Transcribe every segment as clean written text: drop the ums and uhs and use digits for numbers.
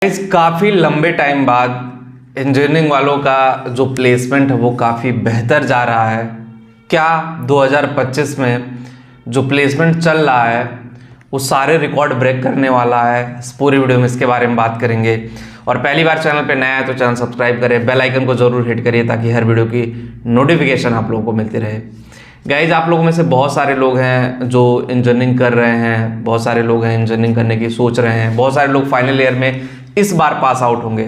काफ़ी लंबे टाइम बाद इंजीनियरिंग वालों का जो प्लेसमेंट है वो काफ़ी बेहतर जा रहा है। क्या 2025 में जो प्लेसमेंट चल रहा है वो सारे रिकॉर्ड ब्रेक करने वाला है। इस पूरी वीडियो में इसके बारे में बात करेंगे। और पहली बार चैनल पे नया है तो चैनल सब्सक्राइब करें, बेल आइकन को जरूर हिट करिए ताकि हर वीडियो की नोटिफिकेशन आप लोगों को मिलती रहे। गाइज, आप लोगों में से बहुत सारे लोग हैं जो इंजीनियरिंग कर रहे हैं, बहुत सारे लोग हैं इंजीनियरिंग करने की सोच रहे हैं, बहुत सारे लोग फाइनल ईयर में इस बार पास आउट होंगे।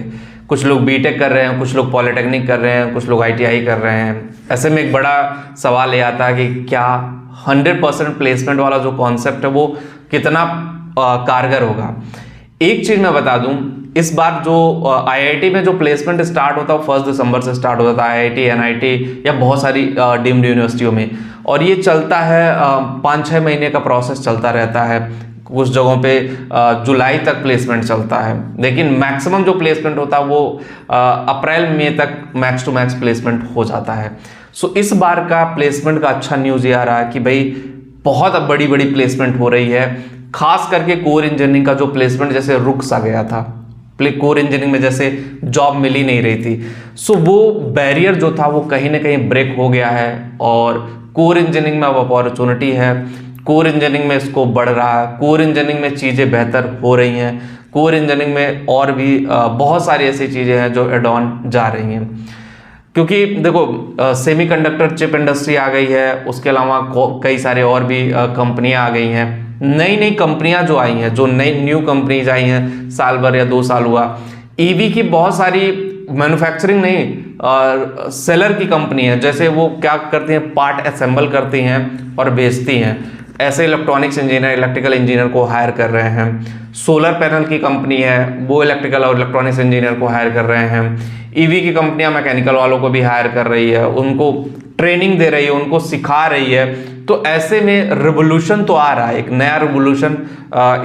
कुछ लोग बीटेक कर रहे हैं, कुछ लोग पॉलिटेक्निक कर रहे हैं, कुछ लोग आईटीआई कर रहे हैं। ऐसे में एक बड़ा सवाल ये आता है कि क्या 100% प्लेसमेंट वाला जो कॉन्सेप्ट है वो कितना कारगर होगा। एक चीज मैं बता दूं, इस बार जो आईआईटी में जो प्लेसमेंट स्टार्ट होता है वो 1 दिसंबर से स्टार्ट होता था, आईआईटी, एनआईटी या बहुत सारी डीम्ड यूनिवर्सिटियों में। और ये चलता है 5-6 महीने का प्रोसेस चलता रहता है। कुछ जगहों पे जुलाई तक प्लेसमेंट चलता है, लेकिन मैक्सिमम जो प्लेसमेंट होता है वो अप्रैल मई तक मैक्स टू मैक्स प्लेसमेंट हो जाता है। सो इस बार का प्लेसमेंट का अच्छा न्यूज़ ये आ रहा है कि भाई बहुत बड़ी बड़ी प्लेसमेंट हो रही है। खास करके कोर इंजीनियरिंग का जो प्लेसमेंट जैसे रुक सा गया था, कोर इंजीनियरिंग में जैसे जॉब मिल ही नहीं रही थी, सो वो बैरियर जो था वो कहीं ना कहीं ब्रेक हो गया है और कोर इंजीनियरिंग में अब अपॉर्चुनिटी है। कोर इंजीनियरिंग में स्कोप बढ़ रहा है, कोर इंजीनियरिंग में चीज़ें बेहतर हो रही हैं, कोर इंजीनियरिंग में और भी बहुत सारी ऐसी चीज़ें हैं जो एड ऑन जा रही हैं। क्योंकि देखो सेमीकंडक्टर चिप इंडस्ट्री आ गई है, उसके अलावा कई सारे और भी कंपनियां आ गई हैं। नई नई कंपनियां जो आई हैं, जो नई न्यू कंपनीज आई हैं, साल भर या 2 साल हुआ। ईवी की बहुत सारी मैन्युफैक्चरिंग नहीं सेलर की कंपनी है, जैसे वो क्या करती हैं, पार्ट असेंबल करती हैं और बेचती हैं। ऐसे इलेक्ट्रॉनिक्स इंजीनियर, इलेक्ट्रिकल इंजीनियर को हायर कर रहे हैं। सोलर पैनल की कंपनी है, वो इलेक्ट्रिकल और इलेक्ट्रॉनिक्स इंजीनियर को हायर कर रहे हैं। ईवी की कंपनियां मैकेनिकल वालों को भी हायर कर रही है, उनको ट्रेनिंग दे रही है, उनको सिखा रही है। तो ऐसे में रिवोल्यूशन तो आ रहा है, एक नया रिवोल्यूशन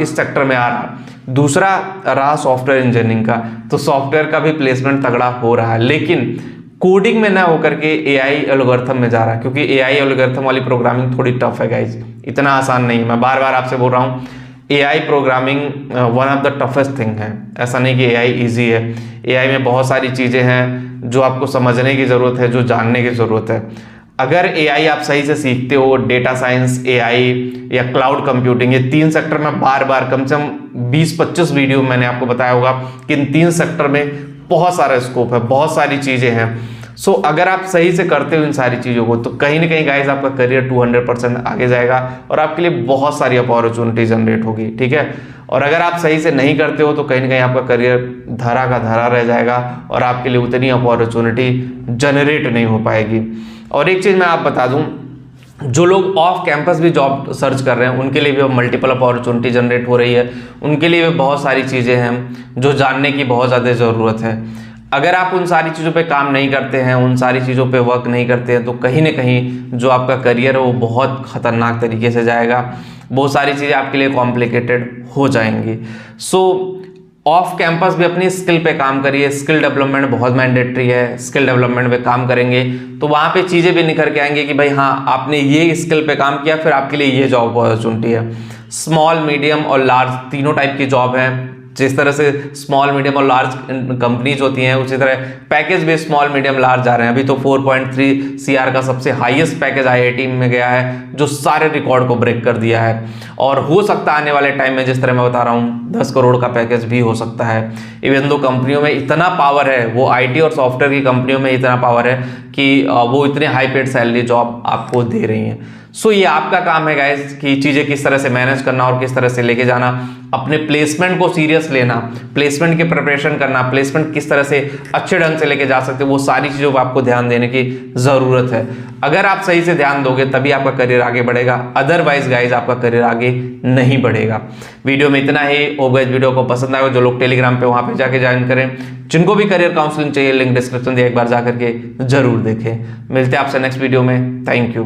इस सेक्टर में आ रहा है। दूसरा रहा सॉफ्टवेयर इंजीनियरिंग का, तो सॉफ्टवेयर का भी प्लेसमेंट तगड़ा हो रहा है, लेकिन कोडिंग में ना होकर के एआई एल्गोरिथम में जा रहा है। क्योंकि एआई एल्गोरिथम वाली प्रोग्रामिंग थोड़ी टफ है गाइज, इतना आसान नहीं है। मैं बार बार आपसे बोल रहा हूँ, AI programming one of the toughest thing है। ऐसा नहीं कि एआई इजी है, एआई में बहुत सारी चीज़ें हैं जो आपको समझने की ज़रूरत है, जो जानने की ज़रूरत है। अगर एआई आप सही से सीखते हो, डेटा साइंस, एआई या क्लाउड कंप्यूटिंग, ये 3 सेक्टर में बार बार कम से कम 20-25 वीडियो मैंने आपको बताया होगा कि इन 3 सेक्टर में बहुत सारा स्कोप है, बहुत सारी चीज़ें हैं। सो अगर आप सही से करते हो इन सारी चीज़ों को तो कहीं ना कहीं गाइज आपका करियर 200% आगे जाएगा और आपके लिए बहुत सारी अपॉर्चुनिटी जनरेट होगी, ठीक है। और अगर आप सही से नहीं करते हो तो कहीं ना कहीं आपका करियर धरा का धरा रह जाएगा और आपके लिए उतनी अपॉर्चुनिटी जनरेट नहीं हो पाएगी। और एक चीज़ मैं आप बता दूं, जो लोग ऑफ कैंपस भी जॉब सर्च कर रहे हैं उनके लिए भी मल्टीपल अपॉर्चुनिटी जनरेट हो रही है। उनके लिए भी बहुत सारी चीज़ें हैं जो जानने की बहुत ज़्यादा ज़रूरत है। अगर आप उन सारी चीज़ों पे काम नहीं करते हैं, उन सारी चीज़ों पे वर्क नहीं करते हैं, तो कहीं ना कहीं जो आपका करियर है वो बहुत ख़तरनाक तरीके से जाएगा। बहुत सारी चीज़ें आपके लिए कॉम्प्लिकेटेड हो जाएंगी। सो ऑफ कैंपस भी अपनी स्किल पे काम करिए। स्किल डेवलपमेंट बहुत मैंडेटरी है। स्किल डेवलपमेंट पे काम करेंगे तो वहाँ पे चीज़ें भी निखर के आएंगे कि भाई हाँ, आपने ये स्किल पे काम किया, फिर आपके लिए ये जॉब अपॉर्चुनिटी है। स्मॉल, मीडियम और लार्ज तीनों टाइप की जॉब है। जिस तरह से स्मॉल, मीडियम और लार्ज कंपनीज होती हैं, उसी तरह पैकेज भी स्मॉल, मीडियम, लार्ज जा रहे हैं। अभी तो 4.3 CR का सबसे हाईएस्ट पैकेज आईआईटी में गया है, जो सारे रिकॉर्ड को ब्रेक कर दिया है। और हो सकता है आने वाले टाइम में, जिस तरह मैं बता रहा हूँ, 10 करोड़ का पैकेज भी हो सकता है। इवन दो कंपनियों में इतना पावर है, वो आईटी और सॉफ्टवेयर की कंपनियों में इतना पावर है कि वो इतने हाई पेड सैलरी जॉब आपको दे रही हैं। सो ये आपका काम है गाइस कि चीज़ें किस तरह से मैनेज करना और किस तरह से लेके जाना, अपने प्लेसमेंट को सीरियस लेना, प्लेसमेंट की प्रिपरेशन करना, प्लेसमेंट किस तरह से अच्छे ढंग से लेके जा सकते हो, वो सारी चीज़ों पर आपको ध्यान देने की ज़रूरत है। अगर आप सही से ध्यान दोगे तभी आपका करियर आगे बढ़ेगा, अदरवाइज गाइज आपका करियर आगे नहीं बढ़ेगा। वीडियो में इतना ही। होप गाइस वीडियो को पसंद आएगा। जो लोग टेलीग्राम पे वहाँ पे जाके ज्वाइन करें, जिनको भी करियर काउंसलिंग चाहिए, लिंक डिस्क्रिप्शन दिया, एक बार जा करके जरूर देखें। मिलते हैं आपसे नेक्स्ट वीडियो में। Thank you.